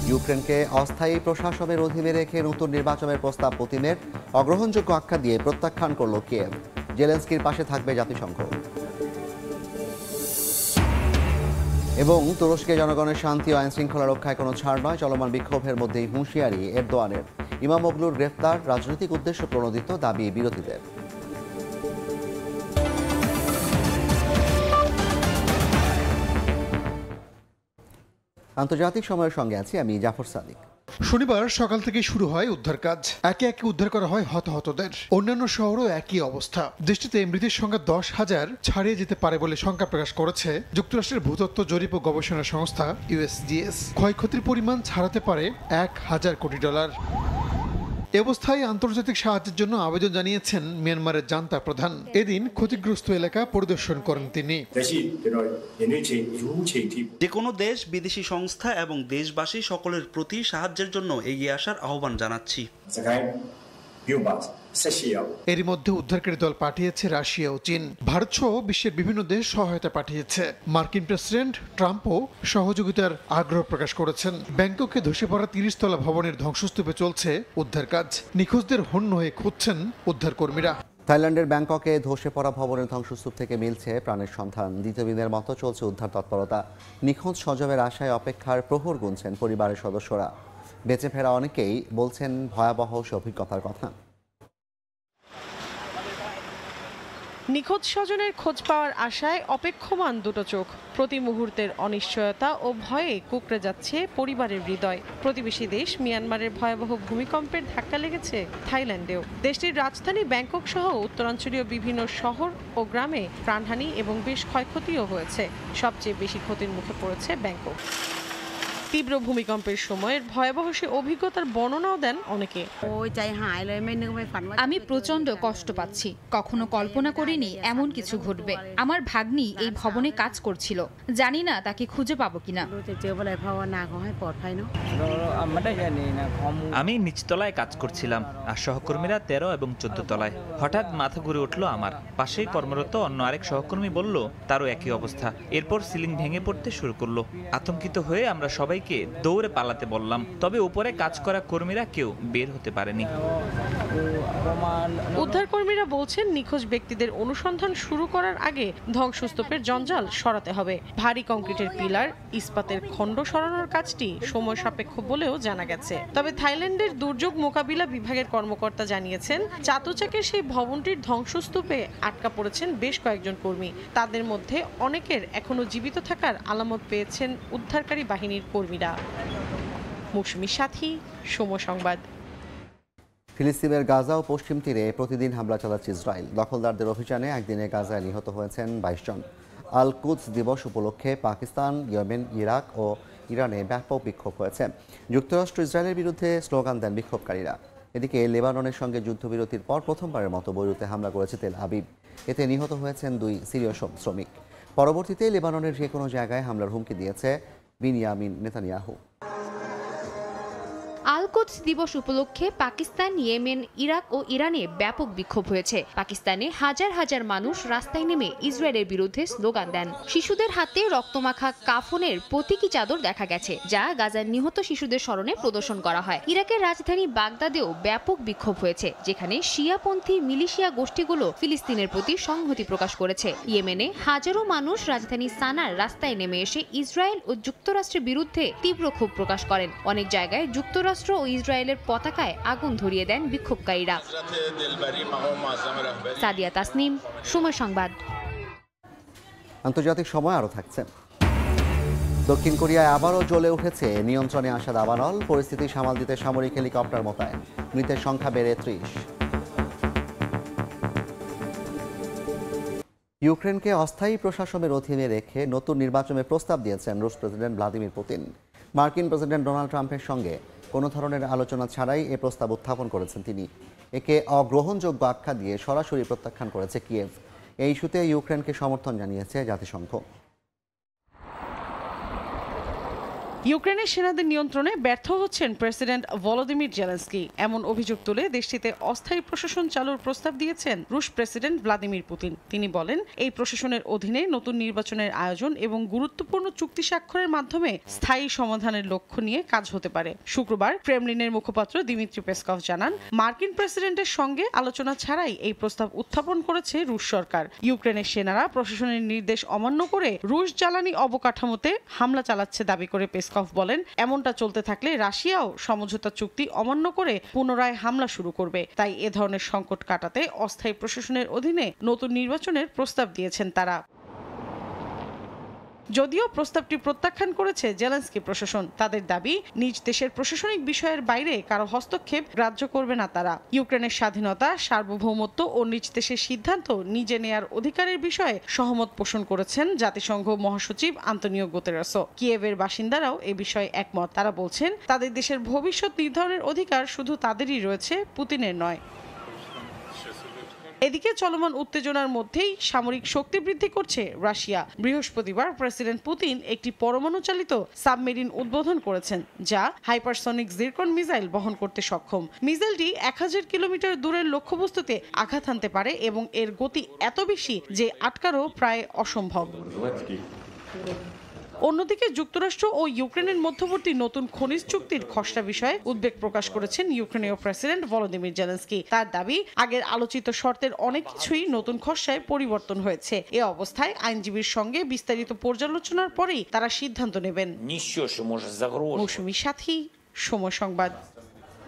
ইউক্রেনকে অস্থায়ী প্রশাসনের অধীনে রেখে নতুন নির্বাচনের প্রস্তাব পুতিনের অগ্রহণযোগ্য আখ্যা দিয়ে প্রত্যাখ্যান করল কিয়েভ। জেলেনস্কির পাশে থাকবে জাতিসংঘ। এবং তুরস্কে জনগণের শান্তি ও আইন শৃঙ্খলা রক্ষায় কোনো ছাড় নয়, চলমান বিক্ষোভের মধ্যেই হুঁশিয়ারি এরদোয়ানের। ইমামোগলুর গ্রেফতার রাজনৈতিক উদ্দেশ্য প্রণোদিত, দাবি বিরোধীদের। আন্তর্জাতিক সময়ের সঙ্গে আছি আমি জাফর সাদিক। শনিবার সকাল থেকে শুরু হয় উদ্ধার কাজ। একে একে উদ্ধার করা হয় হতাহতদের। অন্যান্য শহরও একই অবস্থা। দেশটিতে মৃতের সংখ্যা 10,000 ছাড়িয়ে যেতে পারে বলে শঙ্কা প্রকাশ করেছে যুক্তরাষ্ট্রের ভূতত্ত্ব জরিপ ও গবেষণা সংস্থা USGS। ক্ষয়ক্ষতির পরিমাণ ছাড়াতে পারে $1,000 কোটি। এ অবস্থায় আন্তর্জাতিক সাহায্যের জন্য আবেদন জানিয়েছেন মিয়ানমারের জান্তা প্রধান। এদিন ক্ষতিগ্রস্ত এলাকা পরিদর্শন করেন তিনি। যে কোনো দেশ, বিদেশি সংস্থা এবং দেশবাসী সকলের প্রতি সাহায্যের জন্য এগিয়ে আসার আহ্বান জানাচ্ছি। এরই মধ্যে উদ্ধারকারী দল পাঠিয়েছে রাশিয়া ও চীন। ভারত সহ বিশ্বের বিভিন্ন দেশ সহায়তা পাঠিয়েছে। মার্কিন প্রেসিডেন্ট ট্রাম্পও সহযোগিতার আগ্রহ প্রকাশ করেছেন। ব্যাংককে ধসে পড়া 30 তলা ভবনের ধ্বংসস্তূপে চলছে উদ্ধার কাজ। নিখোঁজদের হন্য হয়ে খুঁজছেন উদ্ধার কর্মীরা। থাইল্যান্ডের ব্যাংককে ধসে পড়া ভবনের ধ্বংসস্তূপ থেকে মিলছে প্রাণের সন্ধান। দ্বিতীয় দিনের মতো চলছে উদ্ধার তৎপরতা। নিখোঁজ স্বজনের আশায় অপেক্ষার প্রহর গুনছেন পরিবারের সদস্যরা। বেঁচে ফেরা অনেকেই বলছেন ভয়াবহ সে অভিজ্ঞতার কথা। নিখোঁজ স্বজনের খোঁজ পাওয়ার আশায় অপেক্ষমান দুটো চোখ। প্রতি মুহূর্তের অনিশ্চয়তা ও ভয়ে কুঁকড়ে যাচ্ছে পরিবারের হৃদয়। প্রতিবেশী দেশ মিয়ানমারের ভয়াবহ ভূমিকম্পের ধাক্কা লেগেছে থাইল্যান্ডেও। দেশটির রাজধানী ব্যাংকক সহ উত্তরাঞ্চলীয় বিভিন্ন শহর ও গ্রামে প্রাণহানি এবং বেশ ক্ষয়ক্ষতিও হয়েছে। সবচেয়ে বেশি ক্ষতির মুখে পড়েছে ব্যাংকক। তীব্র ভূমিকম্পের সময়ের ভয়াবহ সে অভিজ্ঞতার বর্ণনাও দেন অনেকে। আমি প্রচন্ড কষ্ট পাচ্ছি। কখনো কল্পনা করিনি এমন কিছু ঘটবে। আমার ভাগ্নি এই ভবনে কাজ করছিল। জানি না তাকে খুঁজে পাবো কিনা। আমি নিচতলায় কাজ করছিলাম আর সহকর্মীরা 13 এবং 14 তলায়। হঠাৎ মাথা ঘুরে উঠলো আমার। পাশেই কর্মরত অন্য আরেক সহকর্মী বলল তারও একই অবস্থা। এরপর সিলিং ভেঙে পড়তে শুরু করলো। আতঙ্কিত হয়ে আমরা সবাইকে দৌড়ে পালাতে বললাম, তবে উপরে কাজ করা কর্মীরা কেউ বের হতে পারেনি। উদ্ধার কর্মীরা বলছেন নিখোঁজ ব্যক্তিদের অনুসন্ধান শুরু করার আগে ধ্বংসস্তূপের জঞ্জাল সরাতে হবে। ভারী কংক্রিটের পিলার, ইস্পাতের খণ্ড সরানোর কাজটি সময় সাপেক্ষ বলেও জানা গেছে। তবে থাইল্যান্ডের দুর্যোগ মোকাবিলা বিভাগের কর্মকর্তা জানিয়েছেন চাতুচাকের সেই ভবনটির ধ্বংসস্তূপে আটকা পড়েছেন বেশ কয়েকজন কর্মী। তাদের মধ্যে অনেকের এখনো জীবিত থাকার আলামত পেয়েছেন উদ্ধারকারী বাহিনীর কর্মীরা। মৌসুমী সাথী, সময় সংবাদ। ফিলিস্তিনের গাজা ও পশ্চিম তীরে প্রতিদিন হামলা চালাচ্ছে ইসরায়েল। দখলদারদের অভিযানে একদিনে গাজায় নিহত হয়েছেন 22 জন। আল কুদস দিবস উপলক্ষে পাকিস্তান, ইয়েমেন, ইরাক ও ইরানে ব্যাপক বিক্ষোভ হয়েছে। যুক্তরাষ্ট্র ইসরায়েলের বিরুদ্ধে স্লোগান দেন বিক্ষোভকারীরা। এদিকে লেবাননের সঙ্গে যুদ্ধবিরতির পর প্রথমবারের মতো বৈরুতে হামলা করেছে তেল আবিব। এতে নিহত হয়েছেন 2 সিরীয় শ্রমিক। পরবর্তীতে লেবাননের যে কোনো জায়গায় হামলার হুমকি দিয়েছে বিনিয়ামিন নেতানিয়াহু। আল কুদস দিবস উপলক্ষে পাকিস্তান, ইয়েমেন, ইরাক ও ইরানে ব্যাপক বিক্ষোভ হয়েছে। পাকিস্তানে হাজার হাজার মানুষ রাস্তায় নেমে ইসরায়েলের বিরুদ্ধে স্লোগান দেন। শিশুদের হাতে রক্তমাখা কাফনের প্রতীকী চাদর দেখা গেছে, যা গাজার নিহত শিশুদের স্মরণে প্রদর্শন করা হয়। ইরাকের রাজধানী বাগদাদেও ব্যাপক বিক্ষোভ হয়েছে, যেখানে শিয়াপন্থী মিলিশিয়া গোষ্ঠীগুলো ফিলিস্তিনের প্রতি সংহতি প্রকাশ করেছে। ইয়েমেনে হাজারো মানুষ রাজধানী সানার রাস্তায় নেমে এসে ইসরায়েল ও যুক্তরাষ্ট্রের বিরুদ্ধে তীব্র ক্ষোভ প্রকাশ করেন। অনেক জায়গায় যুক্তরাষ্ট্র ও ইসরায়েলের পতাকায় আগুন ধরিয়ে দেন বিক্ষোভকারীরা। সাদিয়া তাসনিম, সময় সংবাদ। আন্তর্জাতিক সময় আরও থাকছে। দক্ষিণ কোরিয়ায় আবারও জ্বলে উঠেছে নিয়ন্ত্রণে আসা দাবানল। পরিস্থিতি সামাল দিতে সামরিক হেলিকপ্টার মোতায়েন। মৃতের সংখ্যা বেড়ে 30। ইউক্রেনকে অস্থায়ী প্রশাসনের অধীনে রেখে নতুন নির্বাচনের প্রস্তাব দিয়েছেন রুশ প্রেসিডেন্ট ভ্লাদিমির পুতিন। মার্কিন প্রেসিডেন্ট ডোনাল্ড ট্রাম্পের সঙ্গে কোনো ধরনের আলোচনা ছাড়াই এ প্রস্তাব উত্থাপন করেছেন তিনি। একে অগ্রহণযোগ্য আখ্যা দিয়ে সরাসরি প্রত্যাখ্যান করেছে কিয়েভ। এই ইস্যুতে ইউক্রেনকে সমর্থন জানিয়েছে জাতিসংঘ। ইউক্রেনের সেনাদের নিয়ন্ত্রণে ব্যর্থ হচ্ছেন প্রেসিডেন্ট ভলোদিমির জেলেনস্কি, এমন অভিযোগ তুলে দেশটিতে অস্থায়ী প্রশাসন চালুর প্রস্তাব দিয়েছেন রুশ প্রেসিডেন্ট ভ্লাদিমির পুতিন। তিনি বলেন, এই প্রশাসনের অধীনে নতুন নির্বাচনের আয়োজন এবং গুরুত্বপূর্ণ চুক্তি স্বাক্ষরের মাধ্যমে স্থায়ী সমাধানের লক্ষ্য নিয়ে কাজ হতে পারে। শুক্রবার ক্রেমলিনের মুখপাত্র দিমিত্রি পেসকভ জানান, মার্কিন প্রেসিডেন্টের সঙ্গে আলোচনা ছাড়াই এই প্রস্তাব উত্থাপন করেছে রুশ সরকার। ইউক্রেনের সেনারা প্রশাসনের নির্দেশ অমান্য করে রুশ জ্বালানি অবকাঠামোতে হামলা চালাচ্ছে দাবি করে পেসকভ বলেন, এমনটা চলতে থাকলে রাশিয়াও সমঝোতা চুক্তি অমান্য করে পুনরায় হামলা শুরু করবে। তাই এ ধরনের সংকট কাটাতে অস্থায়ী প্রশাসনের অধীনে নতুন নির্বাচনের প্রস্তাব দিয়েছেন তারা। যদিও প্রস্তাবটি প্রত্যাখ্যান করেছে জেলেনস্কি প্রশাসন। তাদের দাবি, নিজ দেশের প্রশাসনিক বিষয়ের বাইরে কারো হস্তক্ষেপ গ্রাহ্য করবে না তারা। ইউক্রেনের স্বাধীনতা, সার্বভৌমত্ব ও নিজ দেশের সিদ্ধান্ত নিজে নেয়ার অধিকারের বিষয়ে সহমত পোষণ করেছেন জাতিসংঘ মহাসচিব আন্তোনিও গুতেরেসও। কিয়েভের বাসিন্দারাও এ বিষয়ে একমত। তারা বলছেন, তাদের দেশের ভবিষ্যৎ নির্ধারণের অধিকার শুধু তাদেরই রয়েছে, পুতিনের নয়। এদিকে চলমান উত্তেজনার মধ্যেই সামরিক শক্তি বৃদ্ধি করছে রাশিয়া। বৃহস্পতিবার প্রেসিডেন্ট পুতিন একটি পরমাণু চালিত সাবমেরিন উদ্বোধন করেছেন, যা হাইপারসনিক জিরকন মিসাইল বহন করতে সক্ষম। মিসাইলটি 1000 কিলোমিটার দূরের লক্ষ্যবস্তুতে আঘাত হানতে পারে এবং এর গতি এত বেশি যে আটকানো প্রায় অসম্ভব। অন্যদিকে যুক্তরাষ্ট্র ও ইউক্রেনের মধ্যবর্তী নতুন খনিজ চুক্তির খসড়া বিষয়ে উদ্বেগ প্রকাশ করেছেন ইউক্রেনীয় প্রেসিডেন্ট ভলোদিমির জেলেনস্কি। তার দাবি, আগের আলোচিত শর্তের অনেক কিছুই নতুন খসড়ায় পরিবর্তন হয়েছে। এ অবস্থায় আইনজীবীর সঙ্গে বিস্তারিত পর্যালোচনার পরেই তারা সিদ্ধান্ত নেবেন। মৌসুমী সাথী, সময় সংবাদ।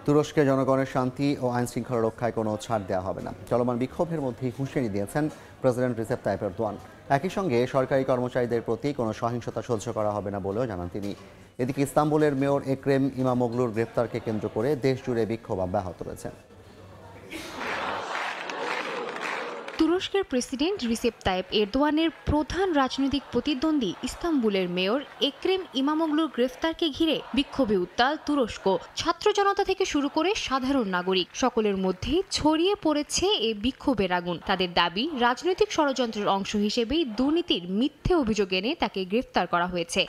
তুরস্কের জনগণের শান্তি ও আইন শৃঙ্খলা রক্ষায় কোনো ছাড় দেওয়া হবে না। চলমান বিক্ষোভের মধ্যেই হুঁশিয়ারি দিয়েছেন প্রেসিডেন্ট রিসেপ তাইপ এরদোয়ান। একই সঙ্গে সরকারি কর্মচারীদের প্রতি কোনো সহিংসতা সহ্য করা হবে না বলেও জানান তিনি। এদিকে ইস্তাম্বুলের মেয়র এক্রেম ইমামোগলুর গ্রেপ্তারকে কেন্দ্র করে দেশ জুড়ে বিক্ষোভ অব্যাহত রয়েছে। তুরস্কের প্রেসিডেন্ট রিসেপ তাইপ এরদোয়ানের প্রধান রাজনৈতিক প্রতিদ্বন্দ্বী ইস্তাম্বুলের মেয়র এক্রেম ইমামোগলুর গ্রেফতারকে ঘিরে বিক্ষোভে উত্তাল তুরস্ক। ছাত্র জনতা থেকে শুরু করে সাধারণ নাগরিক সকলের মধ্যে ছড়িয়ে পড়েছে এই বিক্ষোভের আগুন। তাদের দাবি, রাজনৈতিক ষড়যন্ত্রের অংশ হিসেবেই দুর্নীতির মিথ্যে অভিযোগ এনে তাকে গ্রেফতার করা হয়েছে।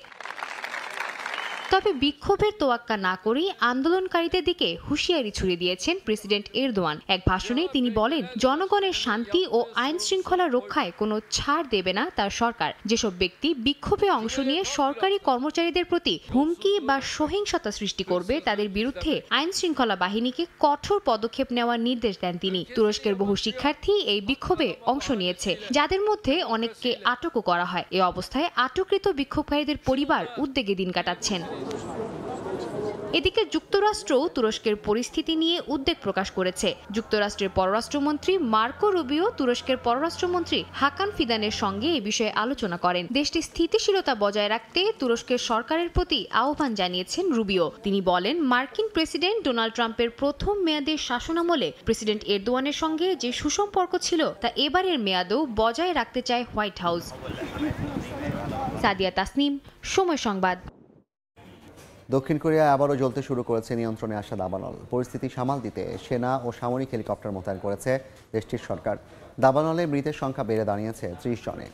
তবে বিক্ষোভের তোয়াক্কা না করেই আন্দোলনকারীদের দিকে হুঁশিয়ারি ছুড়ে দিয়েছেন প্রেসিডেন্ট এরদোয়ান। এক ভাষণে তিনি বলেন, জনগণের শান্তি ও আইন শৃঙ্খলা রক্ষায় কোনো ছাড় দেবে না তার সরকার। যেসব ব্যক্তি বিক্ষোভে অংশ নিয়ে সরকারি কর্মচারীদের প্রতি হুমকি বা সহিংসতা সৃষ্টি করবে, তাদের বিরুদ্ধে আইন শৃঙ্খলা বাহিনীকে কঠোর পদক্ষেপ নেওয়ার নির্দেশ দেন তিনি। তুরস্কের বহু শিক্ষার্থী এই বিক্ষোভে অংশ নিয়েছে, যাদের মধ্যে অনেককে আটকও করা হয়। এ অবস্থায় আটককৃত বিক্ষোভকারীদের পরিবার উদ্বেগে দিন কাটাচ্ছেন। এদিকে যুক্তরাষ্ট্রও তুরস্কের পরিস্থিতি নিয়ে উদ্বেগ প্রকাশ করেছে। যুক্তরাষ্ট্রের পররাষ্ট্রমন্ত্রী মার্কো রুবিও তুরস্কের পররাষ্ট্রমন্ত্রী হাকান ফিদানের সঙ্গে এ বিষয়ে আলোচনা করেন। দেশটির স্থিতিশীলতা বজায় রাখতে তুরস্কের সরকারের প্রতি আহ্বান জানিয়েছেন রুবিও। তিনি বলেন, মার্কিন প্রেসিডেন্ট ডোনাল্ড ট্রাম্পের প্রথম মেয়াদের শাসনামলে প্রেসিডেন্ট এরদোয়ানের সঙ্গে যে সুসম্পর্ক ছিল তা এবারের মেয়াদেও বজায় রাখতে চায় হোয়াইট হাউস। সাদিয়া তাসনিম, সময় সংবাদ। দক্ষিণ কোরিয়ায় আবারও জ্বলতে শুরু করেছে নিয়ন্ত্রণে আসা দাবানল। পরিস্থিতি সামাল দিতে সেনা ও সামরিক হেলিকপ্টার মোতায়েন করেছে দেশটির সরকার। দাবানলে মৃতের সংখ্যা বেড়ে দাঁড়িয়েছে 30 জনে।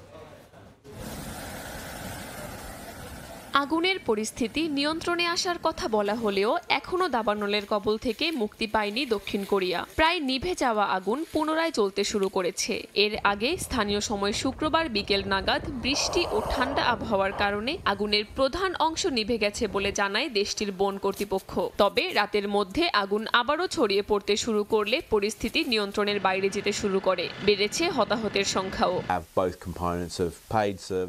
আগুনের পরিস্থিতি নিয়ন্ত্রণে আসার কথা বলা হলেও এখনও দাবানলের কবল থেকে মুক্তি পায়নি দক্ষিণ কোরিয়া। প্রায় নিভে যাওয়া আগুন পুনরায় জ্বলতে শুরু করেছে। এর আগে স্থানীয় সময় শুক্রবার বিকেল নাগাদ বৃষ্টি ও ঠান্ডা আবহাওয়ার কারণে আগুনের প্রধান অংশ নিভে গেছে বলে জানায় দেশটির বন কর্তৃপক্ষ। তবে রাতের মধ্যে আগুন আবারও ছড়িয়ে পড়তে শুরু করলে পরিস্থিতি নিয়ন্ত্রণের বাইরে যেতে শুরু করে। বেড়েছে হতাহতের সংখ্যাও।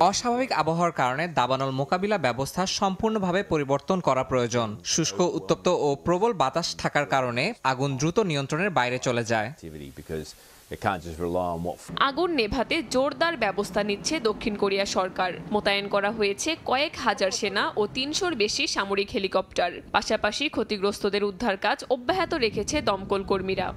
অস্বাভাবিক আবহাওয়ার কারণে দাবানল মোকাবিলা ব্যবস্থা সম্পূর্ণভাবে পরিবর্তন করা প্রয়োজন। শুষ্ক, উত্তপ্ত ও প্রবল বাতাস থাকার কারণে আগুন দ্রুত নিয়ন্ত্রণের বাইরে চলে যায়। আগুন নেভাতে জোরদার ব্যবস্থা নিচ্ছে দক্ষিণ কোরিয়া সরকার। মোতায়েন করা হয়েছে কয়েক হাজার সেনা ও 300-র বেশি সামরিক হেলিকপ্টার। পাশাপাশি ক্ষতিগ্রস্তদের উদ্ধার কাজ অব্যাহত রেখেছে দমকল কর্মীরা।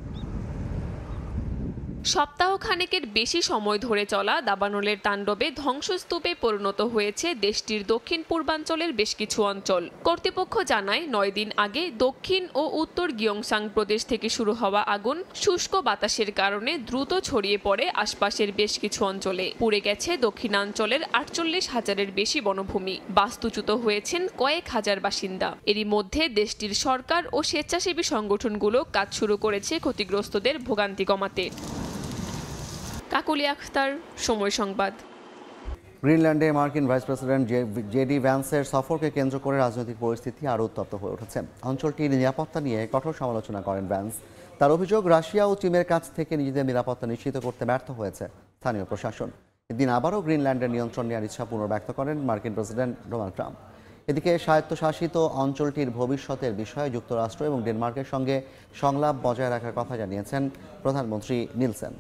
সপ্তাহখানেকের বেশি সময় ধরে চলা দাবানলের তাণ্ডবে ধ্বংসস্তূপে পরিণত হয়েছে দেশটির দক্ষিণ পূর্বাঞ্চলের বেশ কিছু অঞ্চল। কর্তৃপক্ষ জানায় ৯ দিন আগে দক্ষিণ ও উত্তর গিয়ংসাং প্রদেশ থেকে শুরু হওয়া আগুন শুষ্ক বাতাসের কারণে দ্রুত ছড়িয়ে পড়ে আশপাশের বেশ কিছু অঞ্চলে। পুড়ে গেছে দক্ষিণাঞ্চলের ৪৮,০০০-এর বেশি বনভূমি, বাস্তুচ্যুত হয়েছেন কয়েক হাজার বাসিন্দা। এরই মধ্যে দেশটির সরকার ও স্বেচ্ছাসেবী সংগঠনগুলো কাজ শুরু করেছে ক্ষতিগ্রস্তদের ভোগান্তি কমাতে। কাকুলি আখতার, সময় সংবাদ। গ্রিনল্যান্ডে মার্কিন ভাইস প্রেসিডেন্ট জেডি ভ্যান্সের সফরকে কেন্দ্র করে রাজনৈতিক পরিস্থিতি আরও উত্তপ্ত হয়ে উঠেছে। অঞ্চলটির নিরাপত্তা নিয়ে কঠোর সমালোচনা করেন ভ্যান্স। তার অভিযোগ, রাশিয়া ও চীনের কাছ থেকে নিজেদের নিরাপত্তা নিশ্চিত করতে ব্যর্থ হয়েছে স্থানীয় প্রশাসন। এদিন আবারও গ্রিনল্যান্ডের নিয়ন্ত্রণ নেওয়ার ইচ্ছা পুনর্ব্যক্ত করেন মার্কিন প্রেসিডেন্ট ডোনাল্ড ট্রাম্প। এদিকে স্বায়ত্তশাসিত অঞ্চলটির ভবিষ্যতের বিষয়ে যুক্তরাষ্ট্র এবং ডেনমার্কের সঙ্গে সংলাপ বজায় রাখার কথা জানিয়েছেন প্রধানমন্ত্রী নিলসেন।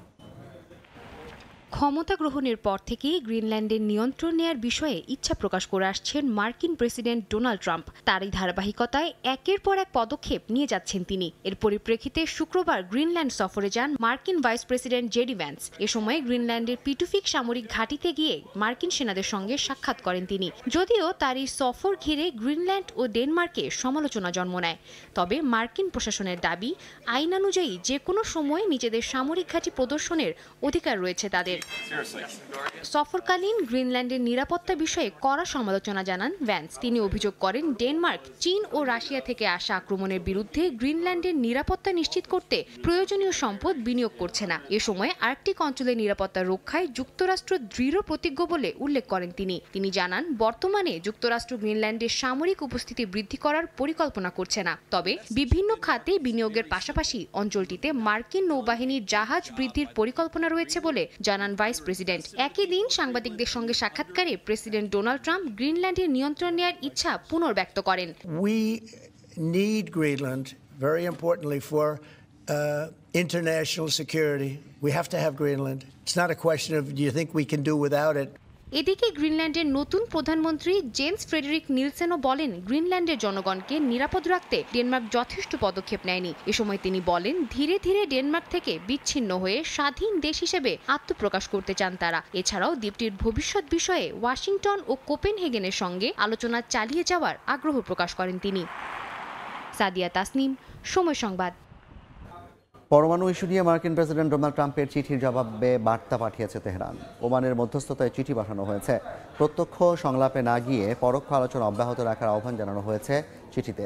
ক্ষমতা গ্রহণের পর থেকেই গ্রিনল্যান্ডের নিয়ন্ত্রণ নেয়ার বিষয়ে ইচ্ছা প্রকাশ করে আসছেন মার্কিন প্রেসিডেন্ট ডোনাল্ড ট্রাম্প। তারই ধারাবাহিকতায় একের পর এক পদক্ষেপ নিয়ে যাচ্ছেন তিনি। এর পরিপ্রেক্ষিতে শুক্রবার গ্রিনল্যান্ড সফরে যান মার্কিন ভাইস প্রেসিডেন্ট জেডি ভ্যান্স। এ সময় গ্রিনল্যান্ডের পিটুফিক সামরিক ঘাঁটিতে গিয়ে মার্কিন সেনাদের সঙ্গে সাক্ষাৎ করেন তিনি। যদিও তার এই সফর ঘিরে গ্রিনল্যান্ড ও ডেনমার্কে সমালোচনা জন্ম নেয়, তবে মার্কিন প্রশাসনের দাবি, আইনানুযায়ী যে কোনো সময় নিজেদের সামরিক ঘাঁটি প্রদর্শনের অধিকার রয়েছে তাদের। সফরকালীন গ্রিনল্যান্ডের নিরাপত্তা বিষয়ে কড়া সমালোচনা জানান ভ্যান্স। তিনি অভিযোগ করেন, ডেনমার্ক চীন ও রাশিয়া থেকে আসা আক্রমণের বিরুদ্ধে গ্রিনল্যান্ডের নিরাপত্তা নিশ্চিত করতে প্রয়োজনীয় সম্পদ বিনিয়োগ করছে না। এ সময় আর্কটিক অঞ্চলের নিরাপত্তা রক্ষায় যুক্তরাষ্ট্র দৃঢ় প্রতিজ্ঞ বলে উল্লেখ করেন তিনি জানান, বর্তমানে যুক্তরাষ্ট্র গ্রিনল্যান্ডের সামরিক উপস্থিতি বৃদ্ধি করার পরিকল্পনা করছে না, তবে বিভিন্ন খাতে বিনিয়োগের পাশাপাশি অঞ্চলটিতে মার্কিন নৌবাহিনীর জাহাজ বৃদ্ধির পরিকল্পনা রয়েছে বলে জানান ভাইস প্রেসিডেন্ট। একই দিন সাংবাদিকদের সঙ্গে সাক্ষাৎকারে প্রেসিডেন্ট ডোনাল্ড ট্রাম্প গ্রিনল্যান্ডের নিয়ন্ত্রণ নেয়ার ইচ্ছা পুনর্ব্যক্ত করেন। We need Greenland, very importantly, for international security. We have to have Greenland. It's not a question of do you think we can do without it. এদিকে গ্রিনল্যান্ডের নতুন প্রধানমন্ত্রী জেন্স ফ্রেডেরিক নিলসেনও বলেন, গ্রিনল্যান্ডের জনগণকে নিরাপদ রাখতে ডেনমার্ক যথেষ্ট পদক্ষেপ নেয়নি। এ সময় তিনি বলেন, ধীরে ধীরে ডেনমার্ক থেকে বিচ্ছিন্ন হয়ে স্বাধীন দেশ হিসেবে আত্মপ্রকাশ করতে চান তারা। এছাড়াও দ্বীপটির ভবিষ্যৎ বিষয়ে ওয়াশিংটন ও কোপেনহেগেনের সঙ্গে আলোচনা চালিয়ে যাওয়ার আগ্রহ প্রকাশ করেন তিনি। সাদিয়া তাসনিম, সময় সংবাদ। পরমাণু ইস্যু নিয়ে মার্কিন প্রেসিডেন্ট ডোনাল্ড ট্রাম্পের চিঠির জবাবে বার্তা পাঠিয়েছে তেহরান। ওমানের মধ্যস্থতায় চিঠি পাঠানো হয়েছে। প্রত্যক্ষ সংলাপে না গিয়ে পরোক্ষ আলোচনা অব্যাহত রাখার আহ্বান জানানো হয়েছে চিঠিতে।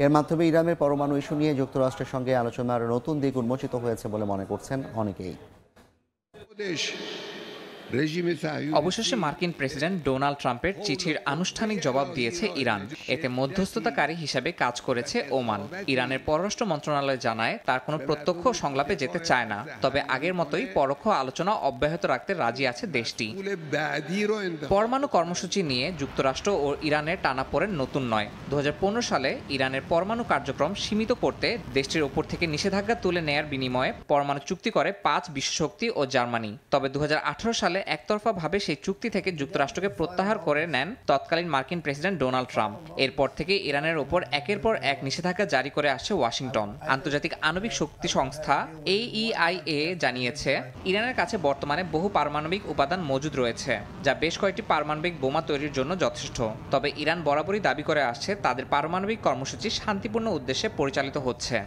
এর মাধ্যমে ইরানের পরমাণু ইস্যু নিয়ে যুক্তরাষ্ট্রের সঙ্গে আলোচনার নতুন দিক উন্মোচিত হয়েছে বলে মনে করছেন অনেকেই। অবশেষে মার্কিন প্রেসিডেন্ট ডোনাল্ড ট্রাম্পের চিঠির আনুষ্ঠানিক জবাব দিয়েছে ইরান। এতে মধ্যস্থতাকারী হিসেবে কাজ করেছে ওমান। ইরানের পররাষ্ট্র মন্ত্রণালয় জানায়, তার কোনো প্রত্যক্ষ সংলাপে যেতে চায় না, তবে আগের মতোই পরোক্ষ আলোচনা অব্যাহত রাখতে রাজি আছে দেশটি। পরমাণু কর্মসূচি নিয়ে যুক্তরাষ্ট্র ও ইরানের টানাপোড়েন নতুন নয়। 2015 সালে ইরানের পরমাণু কার্যক্রম সীমিত করতে দেশটির ওপর থেকে নিষেধাজ্ঞা তুলে নেয়ার বিনিময়ে পরমাণু চুক্তি করে 5 বিশ্বশক্তি ও জার্মানি। তবে 2018 সালে একতরফাভাবে সেই চুক্তি থেকে যুক্তরাষ্ট্রকে প্রত্যাহার করে নেন তৎকালীন মার্কিন প্রেসিডেন্ট ডোনাল্ড ট্রাম্প। এরপর থেকে ইরানের ওপর একের পর এক নিষেধাজ্ঞা জারি করে আসছে ওয়াশিংটন। আন্তর্জাতিক আণবিক শক্তি সংস্থা AEIA জানিয়েছে, ইরানের কাছে বর্তমানে বহু পারমাণবিক উপাদান মজুদ রয়েছে, যা বেশ কয়েকটি পারমাণবিক বোমা তৈরির জন্য যথেষ্ট। তবে ইরান বরাবরই দাবি করে আসছে, তাদের পারমাণবিক কর্মসূচি শান্তিপূর্ণ উদ্দেশ্যে পরিচালিত হচ্ছে।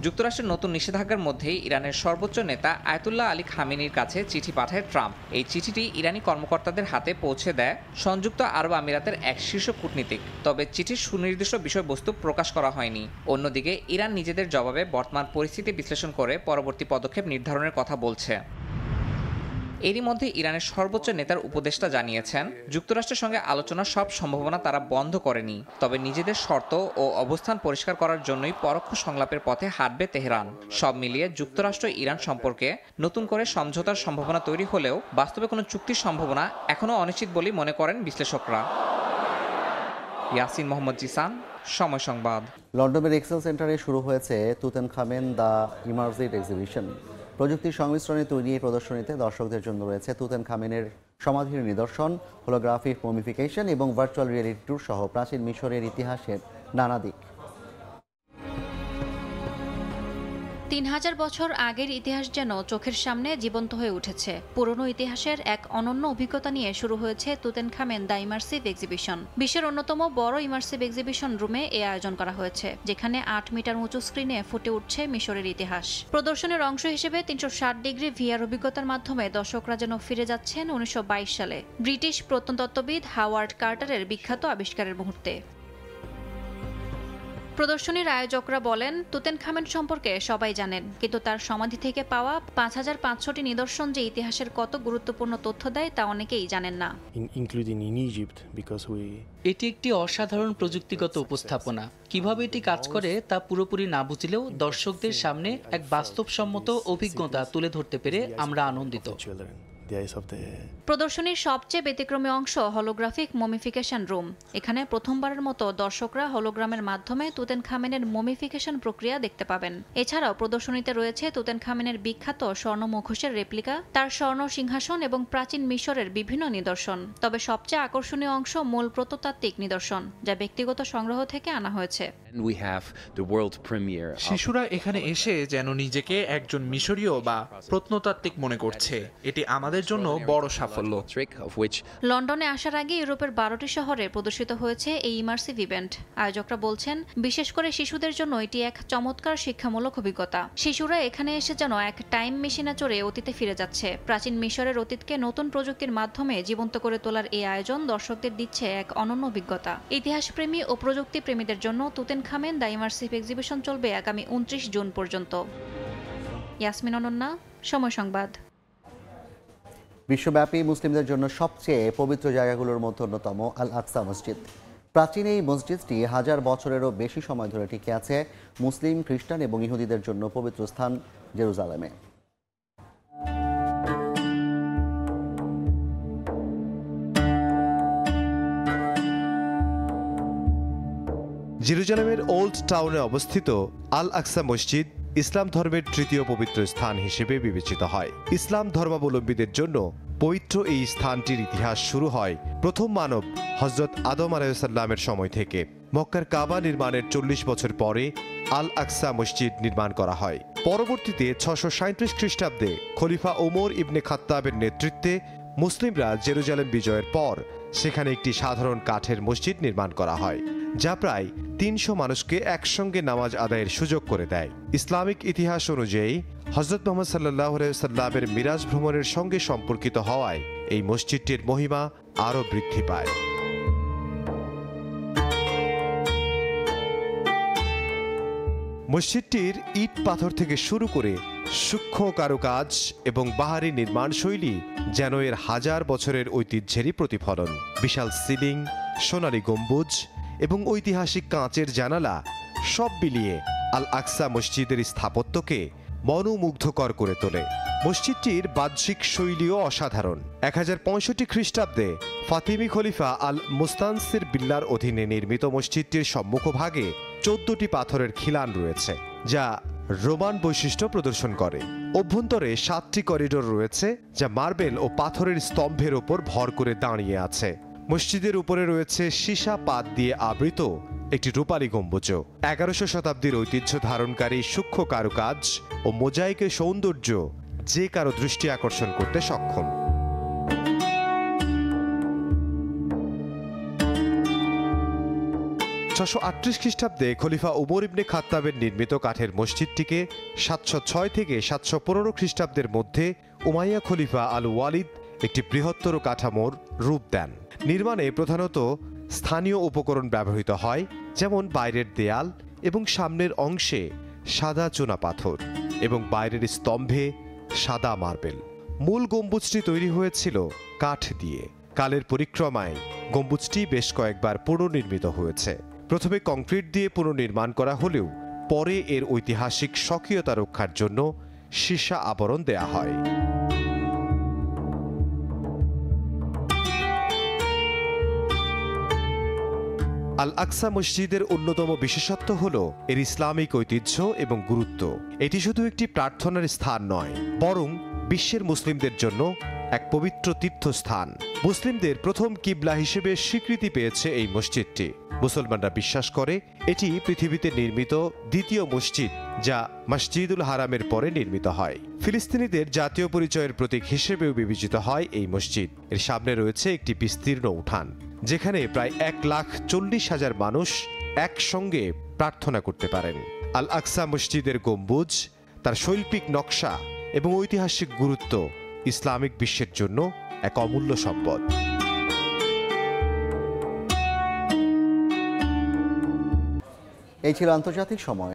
যুক্তরাষ্ট্রের নতুন নিষেধাজ্ঞার মধ্যেই ইরানের সর্বোচ্চ নেতা আয়াতুল্লাহ আলী খামেনির কাছে চিঠি পাঠায় ট্রাম্প। এই চিঠিটি ইরানি কর্মকর্তাদের হাতে পৌঁছে দেয় সংযুক্ত আরব আমিরাতের এক শীর্ষ কূটনীতিক। তবে চিঠির সুনির্দিষ্ট বিষয়বস্তু প্রকাশ করা হয়নি। অন্যদিকে ইরান নিজেদের জবাবে বর্তমান পরিস্থিতি বিশ্লেষণ করে পরবর্তী পদক্ষেপ নির্ধারণের কথা বলছে। এরই মধ্যে ইরানের সর্বোচ্চ নেতার উপদেষ্টা জানিয়েছেন, যুক্তরাষ্ট্রের সঙ্গে আলোচনার সব সম্ভাবনা তারা বন্ধ করেনি, তবে নিজেদের শর্ত ও অবস্থান পরিষ্কার করার জন্যই পরোক্ষ সংলাপের পথে হাঁটবে তেহরান। সব মিলিয়ে যুক্তরাষ্ট্র ইরান সম্পর্কে নতুন করে সমঝোতার সম্ভাবনা তৈরি হলেও বাস্তবে কোনো চুক্তির সম্ভাবনা এখনও অনিশ্চিত বলেই মনে করেন বিশ্লেষকরা। ইয়াসিন মোহাম্মদ জিসান, সময় সংবাদ। লন্ডনের এক্সেল সেন্টারে শুরু হয়েছে তুতেনখামেন দ্য ইমার্সিভ এক্সিবিশন। প্রযুক্তির সংমিশ্রণে তৈরি এই প্রদর্শনীতে দর্শকদের জন্য রয়েছে তুতেনখামেনের সমাধির নিদর্শন, হোলোগ্রাফিক মমিফিকেশন এবং ভার্চুয়াল রিয়েলিটি ট্যুর সহ প্রাচীন মিশরের ইতিহাসের নানা দিক। 3000 বছর আগের ইতিহাস যেন চোখের সামনে জীবন্ত হয়ে উঠেছে। পুরনো ইতিহাসের এক অনন্য অভিজ্ঞতা নিয়ে শুরু হয়েছে তুতেনখামেন দ্য ইমার্সিভ এক্সিবিশন। বিশ্বের অন্যতম বড় ইমার্সিভ এক্সিবিশন রুমে এ আয়োজন করা হয়েছে, যেখানে 8 মিটার উঁচু স্ক্রিনে ফুটে উঠছে মিশরের ইতিহাস। প্রদর্শনীর অংশ হিসেবে 360 ডিগ্রি ভিআর অভিজ্ঞতার মাধ্যমে দর্শকরা যেন ফিরে যাচ্ছেন 1922 সালে ব্রিটিশ প্রত্নতত্ত্ববিদ হাওয়ার্ড কার্টারের বিখ্যাত আবিষ্কারের মুহূর্তে। প্রদর্শনীর আয়োজকরা বলেন, তুতেনখামেন সম্পর্কে সবাই জানেন, কিন্তু তার সমাধি থেকে পাওয়া 5500টি নিদর্শন যে ইতিহাসের কত গুরুত্বপূর্ণ তথ্য দেয় তা অনেকেই জানেন না। এটি একটি অসাধারণ প্রযুক্তিগত উপস্থাপনা। কিভাবে এটি কাজ করে তা পুরোপুরি না বুঝলেও দর্শকদের সামনে এক বাস্তবসম্মত অভিজ্ঞতা তুলে ধরতে পেরে আমরা আনন্দিত। প্রদর্শনীর সবচেয়ে ব্যতিক্রমী অংশ হলোগ্রাফিক মমিফিকেশন রুম। এখানে প্রথমবারের মতো দর্শকরা হলোগ্রামের মাধ্যমে তুতেনখামেনের মমিফিকেশন প্রক্রিয়া দেখতে পাবেন। এছাড়াও প্রদর্শনীতে রয়েছে তুতেনখামেনের বিখ্যাত স্বর্ণ মুখোশের রেপ্লিকা, তার স্বর্ণ সিংহাসন এবং প্রাচীন মিশরের বিভিন্ন নিদর্শন। তবে সবচেয়ে আকর্ষণীয় অংশ মূল প্রত্নতাত্ত্বিক নিদর্শন, যা ব্যক্তিগত সংগ্রহ থেকে আনা হয়েছে। শিশুরা এখানে এসে যেন নিজেকে একজন মিশরীয় বা প্রত্নতাত্ত্বিক মনে করছে। এটি আমাদের জন্য বড় সাফল্য। লন্ডনে আসার আগে ইউরোপের 12টি শহরে প্রদর্শিত হয়েছে এই ইমার্সিভ ইভেন্ট। আয়োজকরা বলছেন, বিশেষ করে শিশুদের জন্য এটি এক চমৎকার শিক্ষামূলক অভিজ্ঞতা। শিশুরা এখানে এসে যেন এক টাইম মেশিনে চড়ে অতীতে ফিরে যাচ্ছে। প্রাচীন মিশরের অতীতকে নতুন প্রযুক্তির মাধ্যমে জীবন্ত করে তোলার এই আয়োজন দর্শকদের দিচ্ছে এক অনন্য অভিজ্ঞতা। ইতিহাসপ্রেমী ও প্রযুক্তি প্রেমীদের জন্য তুতেনখামেন দ্য ইমার্সিভ এক্সিবিশন চলবে আগামী 29 জুন পর্যন্ত। ইয়াসমিন অনন্যা, সময় সংবাদ। বিশ্বব্যাপী মুসলিমদের জন্য সবচেয়ে পবিত্র জায়গাগুলোর মধ্যে অন্যতম আল আকসা মসজিদ। প্রাচীন এই মসজিদটি 1000 বছরেরও বেশি সময় ধরে টিকে আছে মুসলিম, খ্রিস্টান এবং ইহুদিদের জন্য পবিত্র স্থান জেরুজালেমে। জেরুজালেমের ওল্ড টাউনে অবস্থিত আল আকসা মসজিদ ইসলাম ধর্মের তৃতীয় পবিত্র স্থান হিসেবে বিবেচিত হয়। ইসলাম ধর্মাবলম্বীদের জন্য পবিত্র এই স্থানটির ইতিহাস শুরু হয় প্রথম মানব হযরত আদম আলাইহিসসালামের সময় থেকে। মক্কার কাবা নির্মাণের 40 বছর পরে আল আকসা মসজিদ নির্মাণ করা হয়। পরবর্তীতে 637 খ্রিস্টাব্দে খলিফা ওমর ইবনে খাত্তাবের নেতৃত্বে মুসলিমরা জেরুজালেম বিজয়ের পর সেখানে একটি সাধারণ কাঠের মসজিদ নির্মাণ করা হয়, যা প্রায় 300 মানুষকে একসঙ্গে নামাজ আদায়ের সুযোগ করে দেয়। ইসলামিক ইতিহাস অনুযায়ী হযরত মুহাম্মদ সাল্লাল্লাহু আলাইহি ওয়াসাল্লামের মিরাজ ভ্রমণের সঙ্গে সম্পর্কিত হওয়ায় এই মসজিদটির মহিমা আরও বৃদ্ধি পায়। মসজিদটির ইট পাথর থেকে শুরু করে সূক্ষ্ম কারুকাজ এবং বাহারি নির্মাণ শৈলী যেন এর 1000 বছরের ঐতিহ্যেরই প্রতিফলন। বিশাল সিলিং, সোনালী গম্বুজ এবং ঐতিহাসিক কাঁচের জানালা সব মিলিয়ে আল আকসা মসজিদের স্থাপত্যকে মনোমুগ্ধকর করে তোলে। মসজিদটির বাহ্যিক শৈলীও অসাধারণ। 1065 খ্রিস্টাব্দে ফাতিমি খলিফা আল মুস্তানসির বিল্লার অধীনে নির্মিত মসজিদটির সম্মুখভাগে 14টি পাথরের খিলান রয়েছে, যা রোমান বৈশিষ্ট্য প্রদর্শন করে। অভ্যন্তরে 7টি করিডোর রয়েছে, যা মার্বেল ও পাথরের স্তম্ভের ওপর ভর করে দাঁড়িয়ে আছে। মসজিদের উপরে রয়েছে সীসা পাত দিয়ে আবৃত একটি রূপালী গম্বুজ। 11শো শতাব্দীর ঐতিহ্য ধারণকারী সূক্ষ্ম কারুকাজ ও মোজাইকের সৌন্দর্য যে কারো দৃষ্টি আকর্ষণ করতে সক্ষম। (638 খ্রিস্টাব্দে খলিফা উমর ইবনে খাত্তাবের নির্মিত কাঠের মসজিদটিকে 706 থেকে 715 খ্রিস্টাব্দের মধ্যে উমাইয়া খলিফা আল ওয়ালিদ একটি বৃহত্তর কাঠামোর রূপ দেন। নির্মাণে প্রধানত স্থানীয় উপকরণ ব্যবহৃত হয়, যেমন বাইরের দেয়াল এবং সামনের অংশে সাদা চুনা পাথর এবং বাইরের স্তম্ভে সাদা মার্বেল। মূল গম্বুজটি তৈরি হয়েছিল কাঠ দিয়ে। কালের পরিক্রমায় গম্বুজটি বেশ কয়েকবার পুনর্নির্মিত হয়েছে। প্রথমে কংক্রিট দিয়ে পুনর্নির্মাণ করা হলেও পরে এর ঐতিহাসিক স্বকীয়তা রক্ষার জন্য সীসা আবরণ দেয়া হয়। আল আকসা মসজিদের অন্যতম বিশেষত্ব হল এর ইসলামিক ঐতিহ্য এবং গুরুত্ব। এটি শুধু একটি প্রার্থনার স্থান নয়, বরং বিশ্বের মুসলিমদের জন্য এক পবিত্র তীর্থস্থান। মুসলিমদের প্রথম কিবলা হিসেবে স্বীকৃতি পেয়েছে এই মসজিদটি। মুসলমানরা বিশ্বাস করে এটি পৃথিবীতে নির্মিত দ্বিতীয় মসজিদ, যা মসজিদুল হারামের পরে নির্মিত হয়। ফিলিস্তিনিদের জাতীয় পরিচয়ের প্রতীক হিসেবেও বিবেচিত হয় এই মসজিদ। এর সামনে রয়েছে একটি বিস্তীর্ণ উঠান, যেখানে প্রায় 1,40,000 মানুষ একসঙ্গে প্রার্থনা করতে পারেন। আল আকসা মসজিদের গম্বুজ, তার শৈল্পিক নকশা এবং ঐতিহাসিক গুরুত্ব ইসলামিক বিশ্বের জন্য এক অমূল্য সম্পদ। এই ছিল আন্তর্জাতিক সময়।